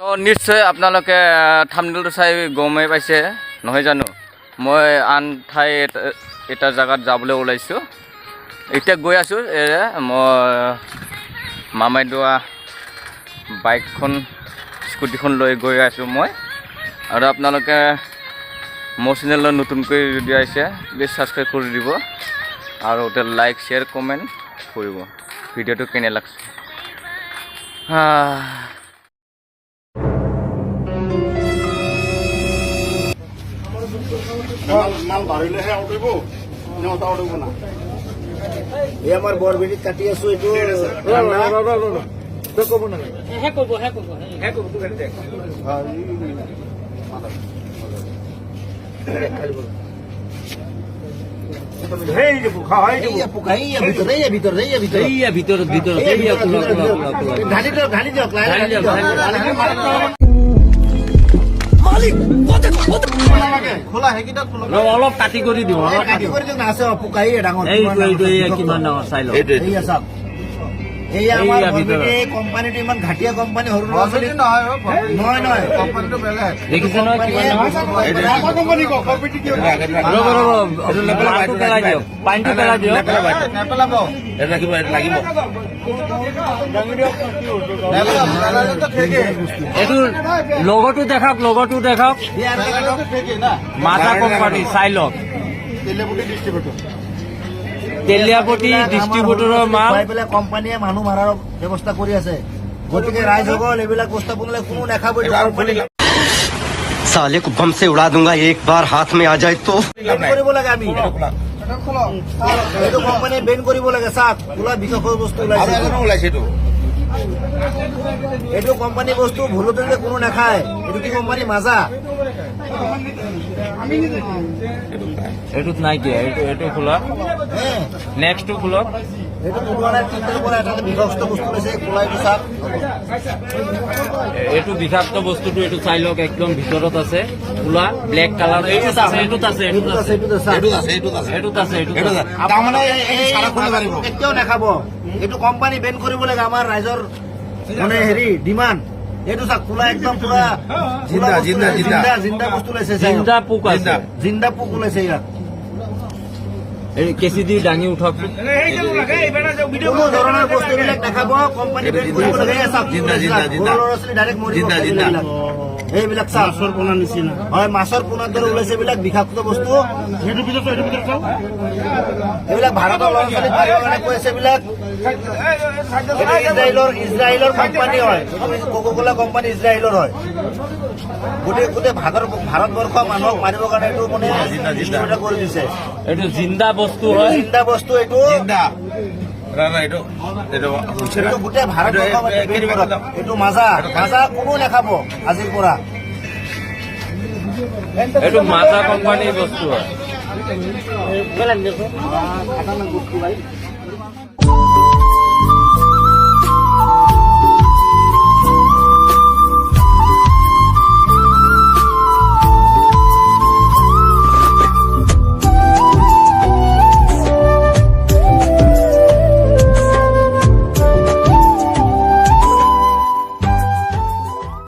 তো নিশ্চয় আপোনালোকে থাম্বনেইলটো চাই গমেই পাইছে নহয় জানো মই আন ঠাই এটা জায়গাত যাবলৈ ওলাইছোঁ এতিয়া গৈ আছোঁ মই মামাই দোৱা বাইকখন স্কুটিখন লৈ গৈ আছোঁ মই আৰু আপোনালোকে মোৰ চেনেলত নতুনকৈ যদি আহিছে প্লিজ ছাবস্ক্ৰাইব কৰি দিব আৰু লাইক শ্বেয়াৰ কমেণ্ট কৰিব ভিডিঅ'টো কেনে লাগছে মাল বাঢ়িলেহে উঠিব নেওতা উঠিব না এই আমাৰ বৰবিৰিত কাটি আছো এইটো অলপ কাটি কৰি দিওঁ আছে পোকাই ডাঙৰ কিমান ডাঙৰ চাই লওঁ এয়া আমাৰ কোম্পানীটো ইমান ঘাটিয়া কোম্পানী সৰু ল'ৰা ছোৱালী নহয় নহয় কোম্পানীটো বেলেগ দেখিছে নহয় কিমান ডাঙৰ পেলাই দিয়ক পানীটো পেলাই দিয়ক লাগিব এইটো লগতো দেখাওক মাতা কোম্পানী চাই লওক তেলিয়াপতি ডিষ্ট্ৰিবিউটৰৰ মাল পেলাই কোম্পানীয়ে মানুহ মাৰাৰ ব্যৱস্থা কৰি আছে গতিকে ৰাইজসকল এইবিলাক বস্তু আপোনালোকে কোনো দেখাব साले को बम से उड़ा दूंगा एक बार हाथ में आ जाए तो কৰিব লাগে আমি এইটো কোম্পানীয়ে বেন কৰিব লাগে চাওক খোলা বিষয়ৰ বস্তু ওলাইছে এইটো কোম্পানী বস্তু ভুলতে কোনো নাখায় এইটো কি কোম্পানী মাজা এইটোত নাই কি এইটো খোলা নেক্সটটো খোলক এইটো পুৰণাৰ চিন্তাৰ পৰা এটা বিষাক্ত বস্তু লৈছে খোলাইটো চাওক এইটো বিষাক্ত বস্তুটো এইটো চাই লওক একদম ভিতৰত আছে খোলা ব্লেক কালাৰ এইটোত আছে তাৰমানে কেতিয়াও নাখাব এইটো কোম্পানী বেন কৰিব লাগে আমাৰ ৰাইজৰ মানে হেৰি ডিমাণ্ড এইটো চাওক খোলা একদম পুৰা জিন্দা বস্তু লৈছে জিন্দা পোক আছে জিন্দা পোক ওলাইছে ইয়াত এই কেঁচি দি দাঙি উঠক কোনো ধৰণৰ বস্তুবিলাক দেখাব কোম্পানী বেন কৰিব লাগে চাওক ল'ৰা ছোৱালী ডাইৰেক্ট মৰিব এইবিলাক চাওক মাছৰ পোনাৰ নিচিনা হয় মাছৰ পোনাৰ দৰে ওলাইছে এইবিলাক বিষাক্ত বস্তু এইবিলাক ভাৰতৰ ল'ৰা ছোৱালীক মাৰিবৰ কাৰণে কৈছে এইবিলাক ইজৰাইলৰ কোম্পানী হয় কোকা-কোলা কোম্পানী ইজৰাইলৰ হয় গোটেই ভাৰতবৰ্ষ মানুহক মাৰিবৰ কাৰণে এইটো মানে ডিষ্ট্ৰিবিউট কৰি দিছে এইটো জিন্দা বস্তু হয় জিন্দা বস্তু এইটো গোটেই ভাৰতবৰ্ষ এইটো মাজা কোনো নাখাব আজিৰ পৰা এইটো মাজা কোম্পানীৰ বস্তু হয়